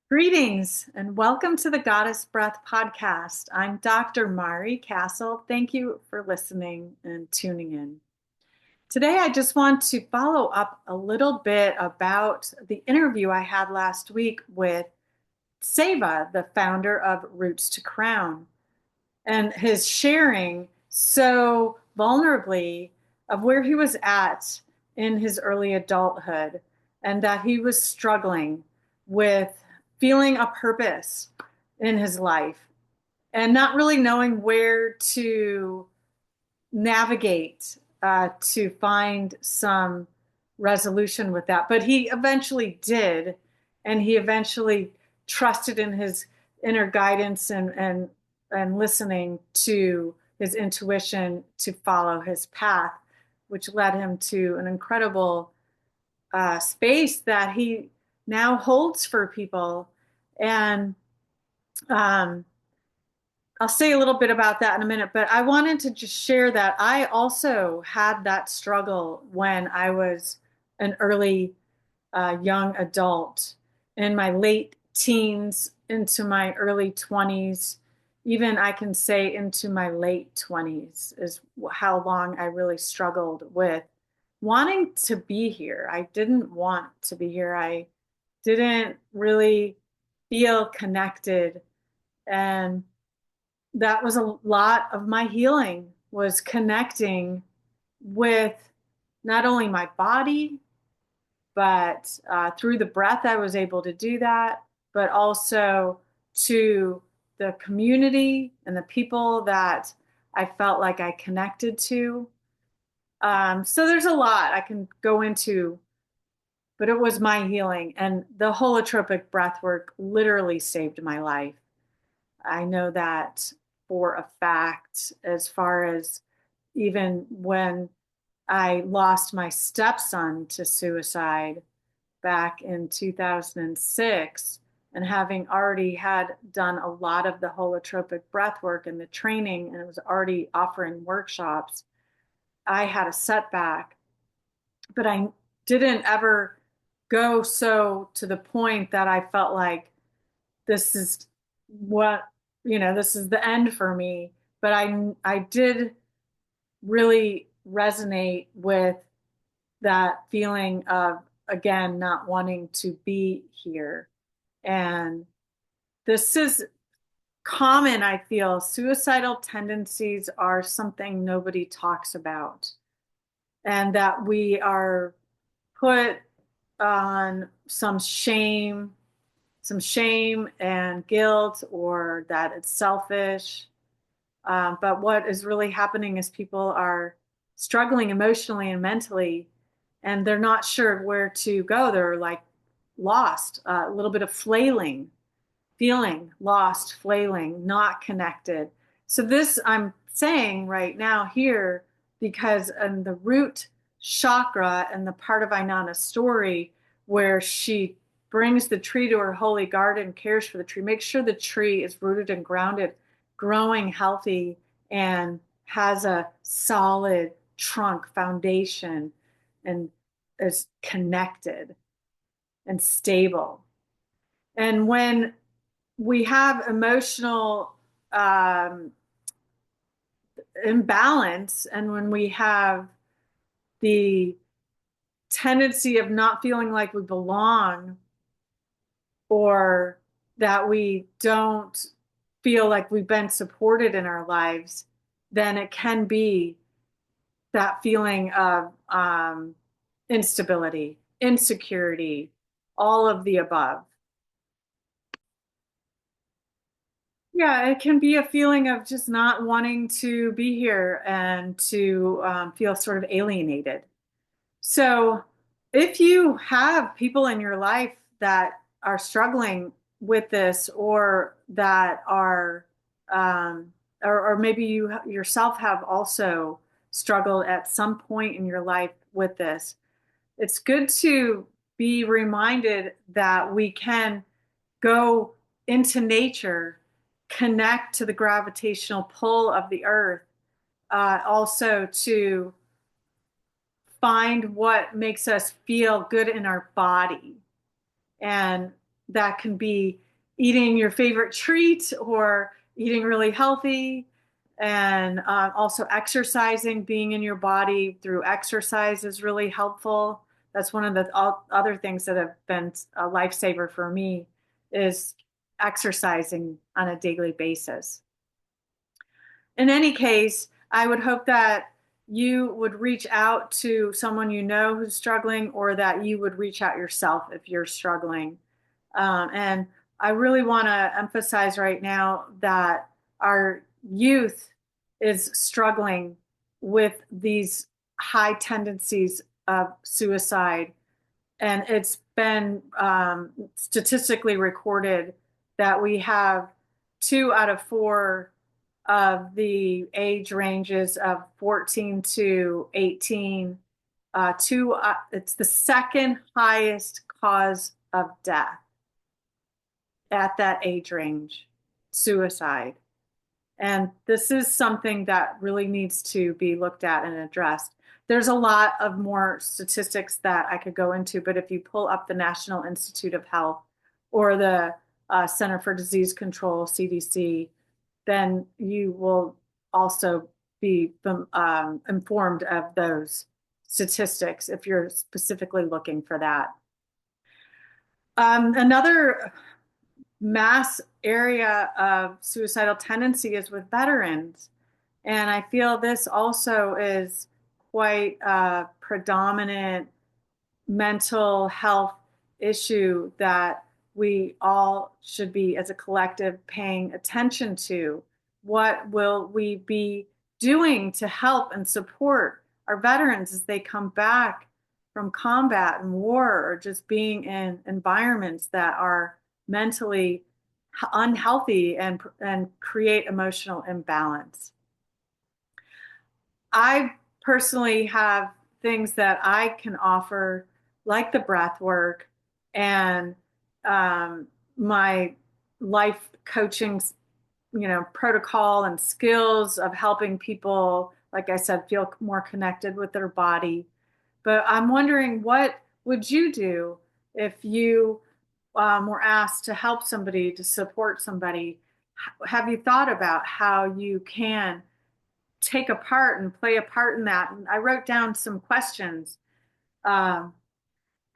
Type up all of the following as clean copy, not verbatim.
Greetings and welcome to the Goddess Breath podcast. I'm Dr. Mari Castle. Thank you for listening and tuning in. Today, I just want to follow up a little bit about the interview I had last week with Seva, the founder of Roots to Crown, and his sharing so vulnerably of where he was at in his early adulthood and that he was struggling with feeling a purpose in his life and not really knowing where to navigate to find some resolution with that. But he eventually did, and he eventually trusted in his inner guidance and listening to his intuition to follow his path, which led him to an incredible space that he now holds for people. And um, I'll say a little bit about that in a minute, but I wanted to just share that I also had that struggle when I was an early young adult in my late teens into my early 20s. Even I can say into my late 20s is how long I really struggled with wanting to be here. I didn't want to be here. I didn't really feel connected. And that was a lot of my healing was connecting with not only my body, but through the breath, I was able to do that, but also to the community and the people that I felt like I connected to. So there's a lot I can go into, but it was my healing. And the holotropic breath work literally saved my life. I know that for a fact, as far as even when I lost my stepson to suicide back in 2006, and having already had done a lot of the holotropic breath work and the training, and it was already offering workshops, I had a setback, but I didn't ever go so to the point that I felt like this is what, this is the end for me. But I did really resonate with that feeling of, again, not wanting to be here. And this is common, I feel. Suicidal tendencies are something nobody talks about, and that we are put on some shame and guilt, or that it's selfish. But what is really happening is people are struggling emotionally and mentally, and they're not sure where to go. They're like lost, a little bit of flailing, feeling lost, flailing, not connected. So, this I'm saying right now here because in the root chakra and the part of Ainana's story where she brings the tree to her holy garden, cares for the tree, makes sure the tree is rooted and grounded, growing healthy, and has a solid trunk foundation and is connected and stable. And when we have emotional imbalance, and when we have the tendency of not feeling like we belong, or that we don't feel like we've been supported in our lives, then it can be that feeling of instability, insecurity, all of the above. Yeah, it can be a feeling of just not wanting to be here and to feel sort of alienated. So, if you have people in your life that are struggling with this, or that are, or maybe you yourself have also struggled at some point in your life with this, it's good to be reminded that we can go into nature, connect to the gravitational pull of the earth, also to find what makes us feel good in our body. And that can be eating your favorite treat or eating really healthy, and also exercising, being in your body through exercise is really helpful. That's one of the other things that have been a lifesaver for me is exercising on a daily basis. In any case, I would hope that you would reach out to someone you know who's struggling, or that you would reach out yourself if you're struggling. And I really want to emphasize right now that our youth is struggling with these high tendencies of suicide. And it's been statistically recorded that we have 2 out of 4 of the age ranges of 14 to 18. It's the second highest cause of death at that age range, suicide. And this is something that really needs to be looked at and addressed. There's a lot of more statistics that I could go into, but if you pull up the National Institute of Health or the Center for Disease Control, CDC, then you will also be informed of those statistics if you're specifically looking for that. Another mass area of suicidal tendency is with veterans. And I feel this also is quite a predominant mental health issue that we all should be, as a collective, paying attention to. What will we be doing to help and support our veterans as they come back from combat and war, or just being in environments that are mentally unhealthy and create emotional imbalance? I personally have things that I can offer, like the breath work and my life coaching, protocol and skills of helping people, like I said, feel more connected with their body. But I'm wondering, what would you do if you were asked to help somebody, to support somebody? Have you thought about how you can take a part and play a part in that? And I wrote down some questions um,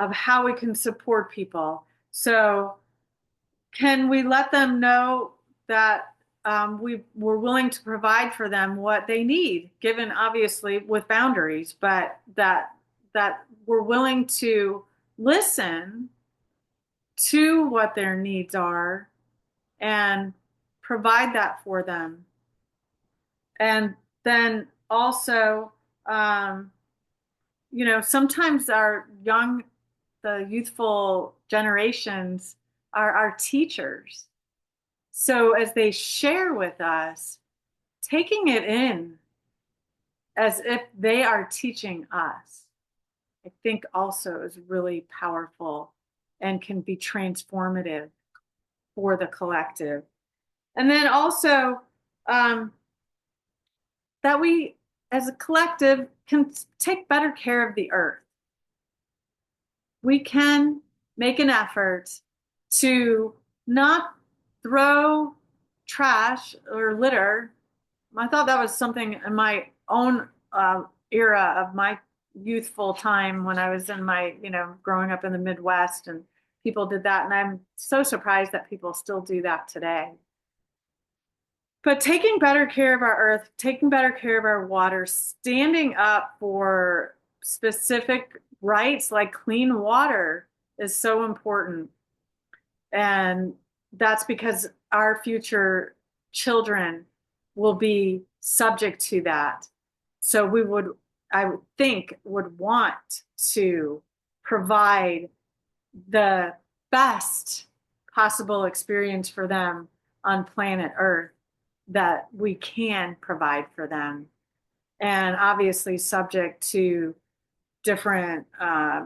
of how we can support people. So, can we let them know that we're willing to provide for them what they need, given obviously with boundaries, but that we're willing to listen to what their needs are and provide that for them. And then also, sometimes the youthful generations are our teachers. So as they share with us, taking it in as if they are teaching us, I think also is really powerful and can be transformative for the collective. And then also, that we as a collective can take better care of the earth. We can make an effort to not throw trash or litter. I thought that was something in my own era of my youthful time when I was in my, growing up in the Midwest, and people did that. And I'm so surprised that people still do that today. But taking better care of our earth, taking better care of our water, standing up for specific rights like clean water is so important. And that's because our future children will be subject to that. So I would think, would want to provide the best possible experience for them on planet Earth that we can provide for them. And obviously subject to different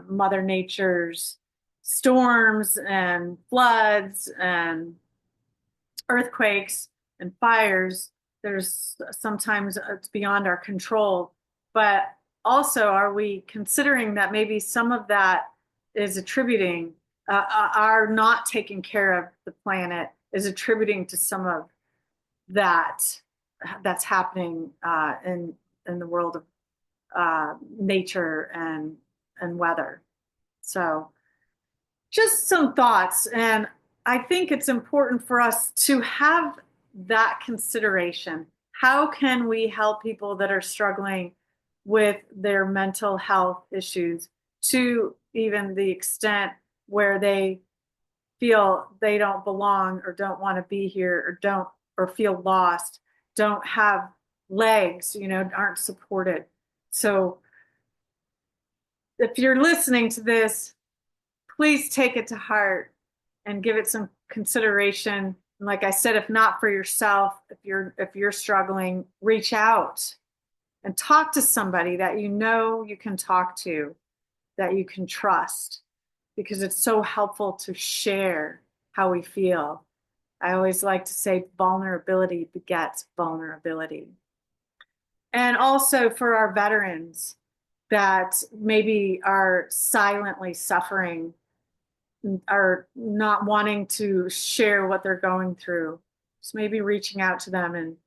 Mother Nature's storms and floods and earthquakes and fires. There's sometimes it's beyond our control, but also, are we considering that maybe some of that is attributing are not taking care of the planet is attributing to some of that that's happening in the world of nature and weather. So just some thoughts. And I think it's important for us to have that consideration. How can we help people that are struggling with their mental health issues to even the extent where they feel they don't belong or don't want to be here or don't or feel lost, don't have legs, aren't supported. So if you're listening to this, please take it to heart and give it some consideration. And like I said, if not for yourself, if you're struggling, reach out and talk to somebody that you can talk to, that you can trust, because it's so helpful to share how we feel. I always like to say vulnerability begets vulnerability. And also for our veterans that maybe are silently suffering, are not wanting to share what they're going through. Just maybe reaching out to them and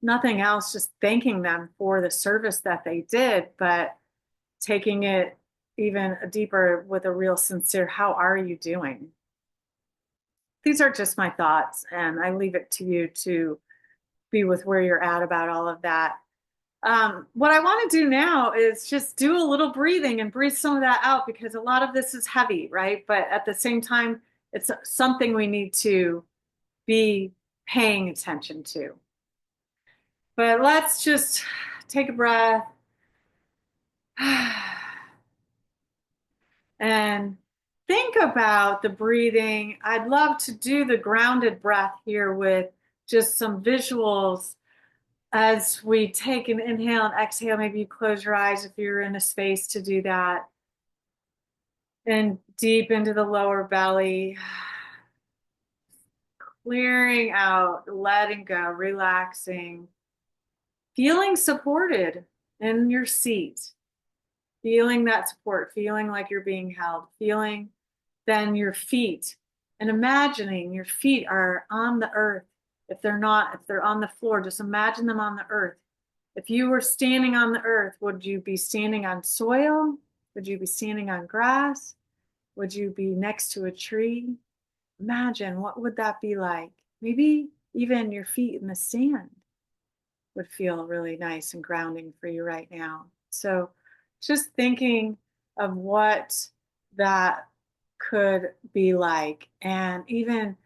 nothing else, just thanking them for the service that they did, but taking it even deeper with a real sincere, how are you doing? These are just my thoughts, and I leave it to you to be with where you're at about all of that. What I want to do now is just do a little breathing and breathe some of that out because a lot of this is heavy, right? But at the same time, it's something we need to be paying attention to. But let's just take a breath and think about the breathing. I'd love to do the grounded breath here with just some visuals as we take an inhale and exhale. Maybe you close your eyes if you're in a space to do that. And deep into the lower belly, clearing out, letting go, relaxing, feeling supported in your seat, feeling that support, feeling like you're being held, feeling then your feet and imagining your feet are on the earth. If they're not, if they're on the floor, just imagine them on the earth. If you were standing on the earth, would you be standing on soil? Would you be standing on grass? Would you be next to a tree? Imagine what would that be like? Maybe even your feet in the sand would feel really nice and grounding for you right now. So just thinking of what that could be like, and even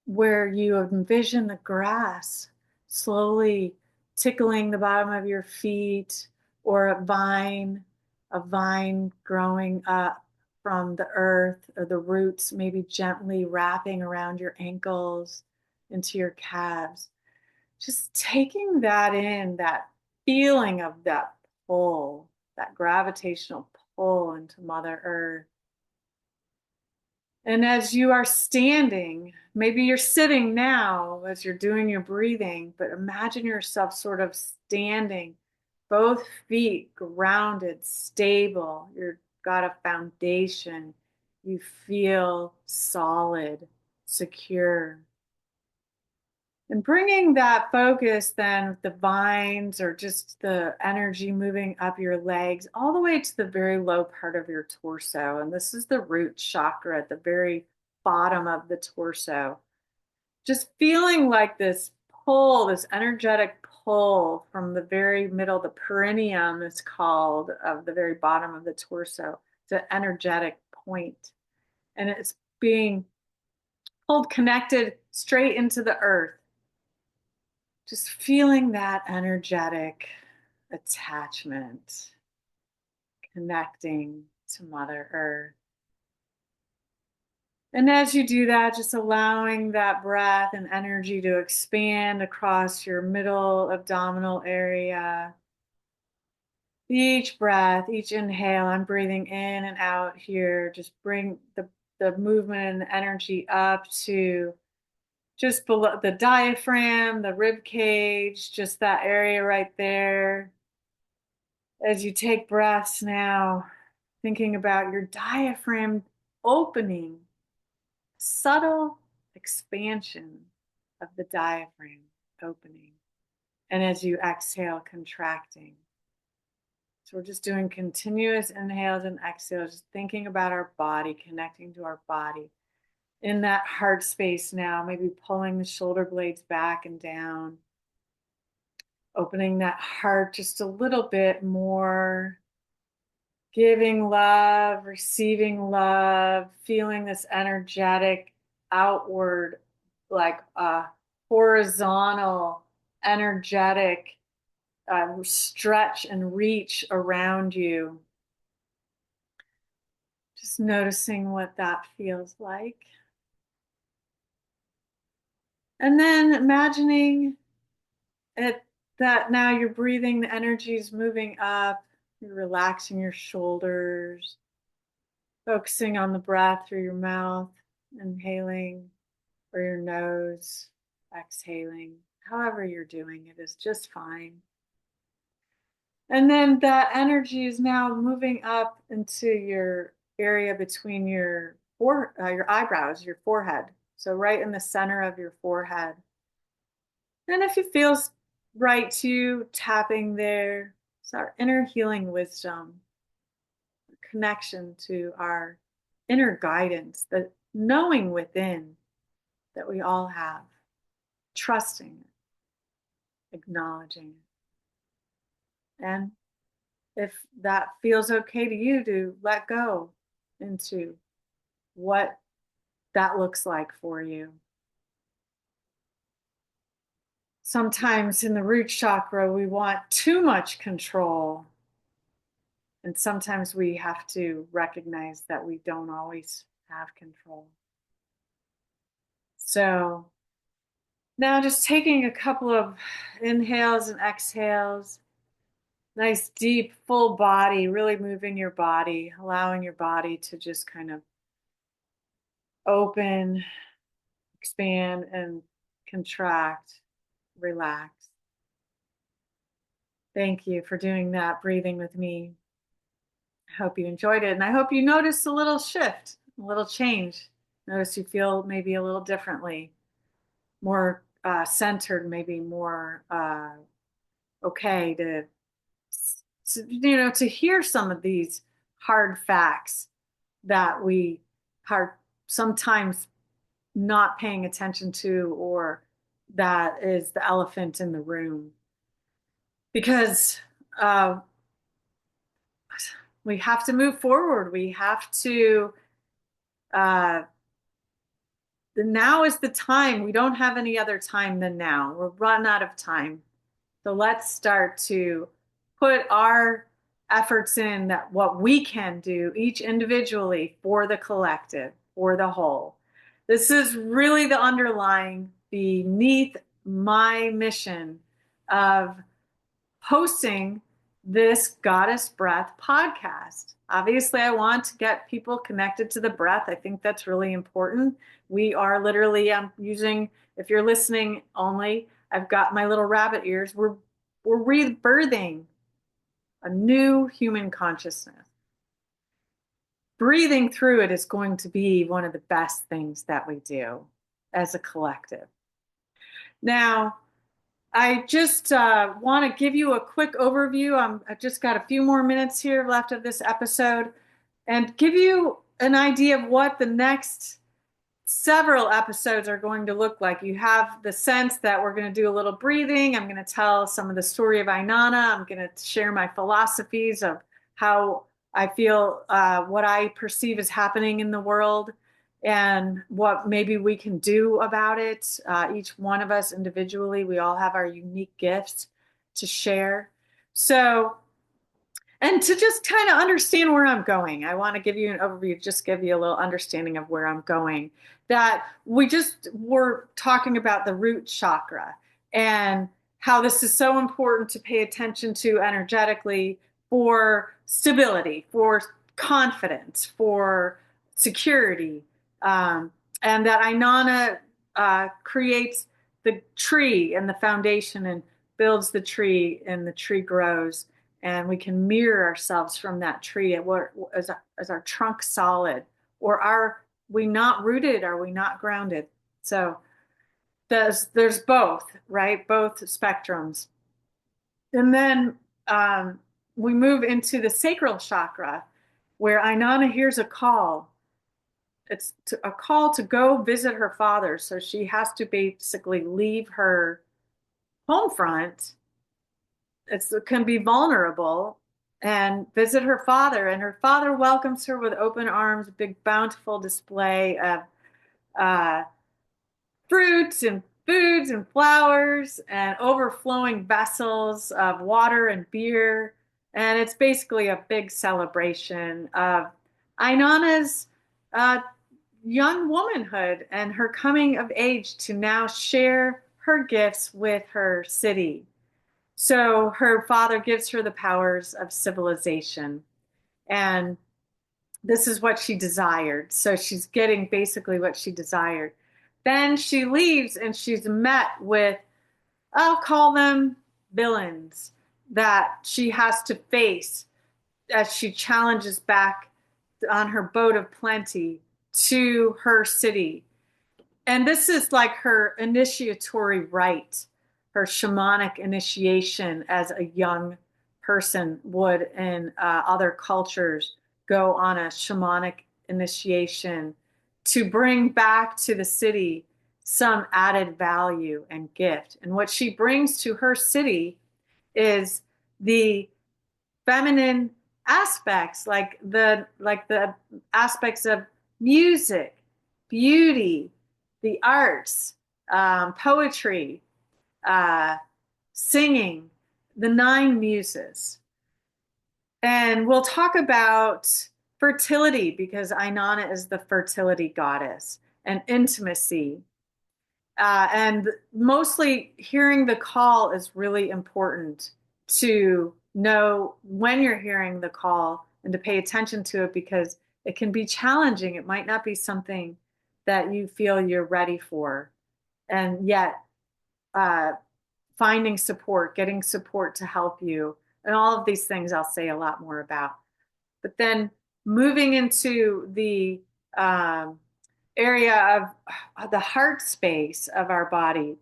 where you envision the grass slowly tickling the bottom of your feet, or a vine growing up from the earth, or the roots maybe gently wrapping around your ankles into your calves. Just taking that in, that feeling of that pull, that gravitational pull into Mother Earth. And as you are standing, maybe you're sitting now as you're doing your breathing, but imagine yourself sort of standing, both feet grounded, stable. You've got a foundation. You feel solid, secure. And bringing that focus then with the vines or just the energy moving up your legs all the way to the very low part of your torso. And this is the root chakra at the very bottom of the torso. Just feeling like this pull, this energetic pull from the very middle, the perineum is called, of the very bottom of the torso, the energetic point. And it's being pulled, connected straight into the earth. Just feeling that energetic attachment, connecting to Mother Earth. And as you do that, just allowing that breath and energy to expand across your middle abdominal area. Each breath, each inhale, I'm breathing in and out here. Just bring the movement and energy up to just below the diaphragm, the rib cage, just that area right there. As you take breaths now, thinking about your diaphragm opening, subtle expansion of the diaphragm opening. And as you exhale, contracting. So we're just doing continuous inhales and exhales, just thinking about our body, connecting to our body. In that heart space now, maybe pulling the shoulder blades back and down, opening that heart just a little bit more, giving love, receiving love, feeling this energetic outward, like a horizontal, energetic stretch and reach around you. Just noticing what that feels like. And then imagining it that now you're breathing, the energy is moving up, you're relaxing your shoulders, focusing on the breath through your mouth, inhaling, or your nose, exhaling. However you're doing it is just fine. And then that energy is now moving up into your area between your eyebrows, your forehead. So right in the center of your forehead. And if it feels right to you, tapping there, it's our inner healing wisdom, connection to our inner guidance, the knowing within that we all have, trusting it, acknowledging it. And if that feels okay to you, to let go into what that looks like for you. Sometimes in the root chakra, we want too much control. And sometimes we have to recognize that we don't always have control. So now just taking a couple of inhales and exhales, nice deep full body, really moving your body, allowing your body to just kind of open, expand, and contract, relax. Thank you for doing that, breathing with me. I hope you enjoyed it. And I hope you noticed a little shift, a little change. Notice you feel maybe a little differently, more centered, maybe more okay to hear some of these hard facts that we are sometimes not paying attention to, or that is the elephant in the room. Because we have to move forward. We have to, now is the time. We don't have any other time than now. We're run out of time. So let's start to put our efforts in, that what we can do each individually for the collective, for the whole. This is really the underlying beneath my mission of hosting this Goddess Breath podcast. Obviously, I want to get people connected to the breath. I think that's really important. We are literally, I'm using, if you're listening only, I've got my little rabbit ears. We're rebirthing a new human consciousness. Breathing through it is going to be one of the best things that we do as a collective. Now, I just want to give you a quick overview. I've just got a few more minutes here left of this episode, and give you an idea of what the next several episodes are going to look like. You have the sense that we're going to do a little breathing. I'm going to tell some of the story of Ainana. I'm going to share my philosophies of how I feel, what I perceive is happening in the world, and what maybe we can do about it. Each one of us individually, we all have our unique gifts to share. So, and to just kind of understand where I'm going, I want to give you an overview, just give you a little understanding of where I'm going. That we just were talking about the root chakra and how this is so important to pay attention to energetically for stability, for confidence, for security. And that Ainana creates the tree and the foundation, and builds the tree, and the tree grows. And we can mirror ourselves from that tree as our trunk solid, or our we not rooted? Are we not grounded? So there's both, right? Both spectrums. And then we move into the sacral chakra, where Ainana hears a call. A call to go visit her father. So she has to basically leave her home front. It can be vulnerable and visit her father. And her father welcomes her with open arms, a big bountiful display of uh, fruits and foods and flowers and overflowing vessels of water and beer. And it's basically a big celebration of Ainana's uh, young womanhood and her coming of age to now share her gifts with her city. So her father gives her the powers of civilization. And this is what she desired. So she's getting basically what she desired. Then she leaves and she's met with, I'll call them villains that she has to face as she challenges back on her boat of plenty to her city. And this is like her initiatory rite, her shamanic initiation as a young person would in other cultures go on a shamanic initiation to bring back to the city some added value and gift. And what she brings to her city is the feminine aspects, like the aspects of music, beauty, the arts, poetry, uh, singing, the nine muses. And we'll talk about fertility because Ainana is the fertility goddess, and intimacy. And mostly hearing the call is really important to know when you're hearing the call and to pay attention to it because it can be challenging. It might not be something that you feel you're ready for. And yet, uh, finding support, getting support to help you, and all of these things I'll say a lot more about. But then moving into the area of the heart space of our body,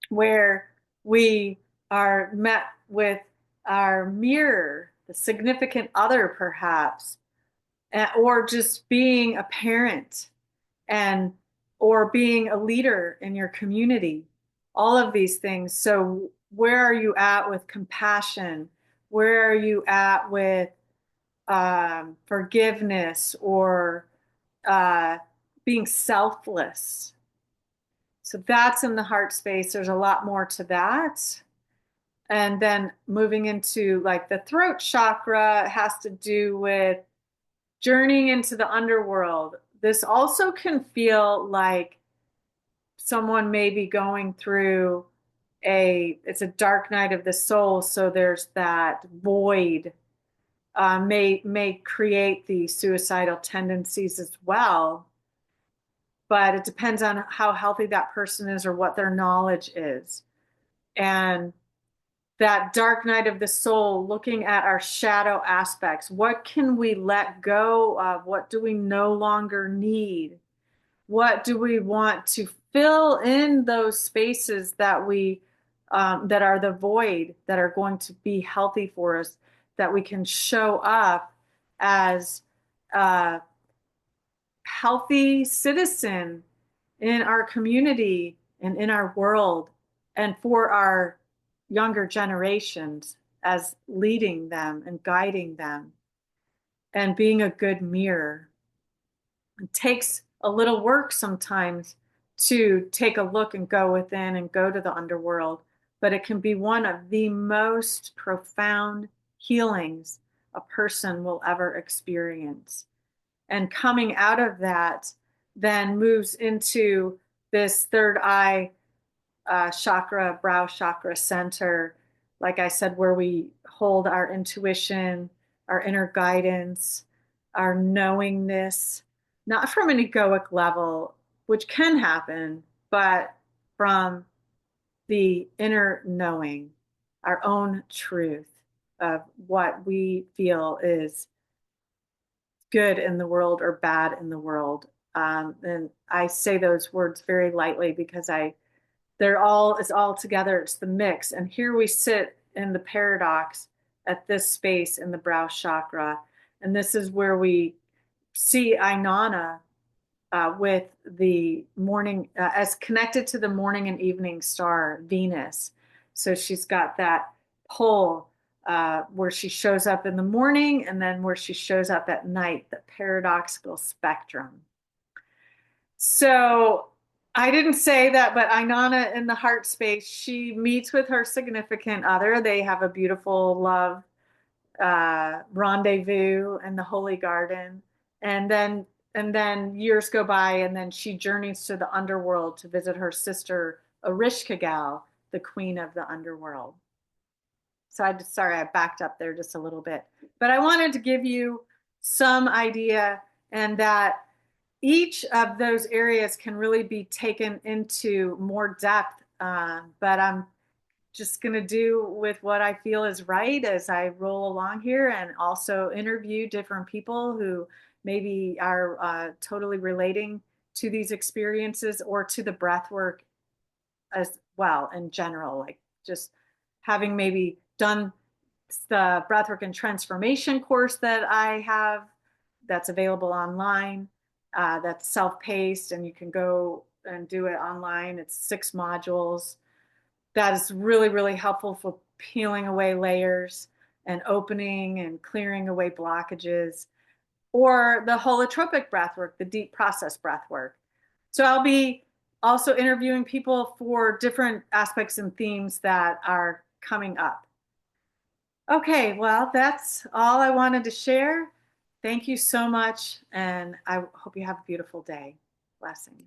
where we are met with our mirror, the significant other, perhaps, or just being a parent and or being a leader in your community, all of these things. So where are you at with compassion? Where are you at with forgiveness or uh, being selfless? So that's in the heart space. There's a lot more to that. And then moving into like the throat chakra has to do with journeying into the underworld. This also can feel like someone may be going through it's a dark night of the soul. So there's that void, may create the suicidal tendencies as well. But it depends on how healthy that person is or what their knowledge is. And that dark night of the soul, looking at our shadow aspects. What can we let go of? What do we no longer need? What do we want to fill in those spaces that that are the void, that are going to be healthy for us, that we can show up as a healthy citizen in our community and in our world and for our younger generations as leading them and guiding them and being a good mirror. It takes a little work sometimes to take a look and go within and go to the underworld, but it can be one of the most profound healings a person will ever experience. And coming out of that then moves into this third eye chakra, brow chakra center, like I said, where we hold our intuition, our inner guidance, our knowingness, not from an egoic level, which can happen, but from the inner knowing, our own truth of what we feel is good in the world or bad in the world. And I say those words very lightly because they're all is all together. It's the mix. And here we sit in the paradox at this space in the brow chakra. And this is where we see Ainana with the morning, as connected to the morning and evening star, Venus. So she's got that pull where she shows up in the morning and then where she shows up at night, the paradoxical spectrum. So I didn't say that, but Ainana in the heart space, she meets with her significant other. They have a beautiful love rendezvous in the holy garden, and then years go by, and then she journeys to the underworld to visit her sister Erishkigal, the queen of the underworld. So sorry I backed up there just a little bit, but I wanted to give you some idea, and that each of those areas can really be taken into more depth. But I'm just going to do with what I feel is right as I roll along here, and also interview different people who maybe are totally relating to these experiences or to the breath work as well in general, like just having maybe done the breathwork and transformation course that I have that's available online, that's self-paced and you can go and do it online. It's 6 modules. That is really, really helpful for peeling away layers and opening and clearing away blockages, or the holotropic breath work, the deep process breath work. So I'll be also interviewing people for different aspects and themes that are coming up. Okay, well, that's all I wanted to share. Thank you so much, and I hope you have a beautiful day. Blessings.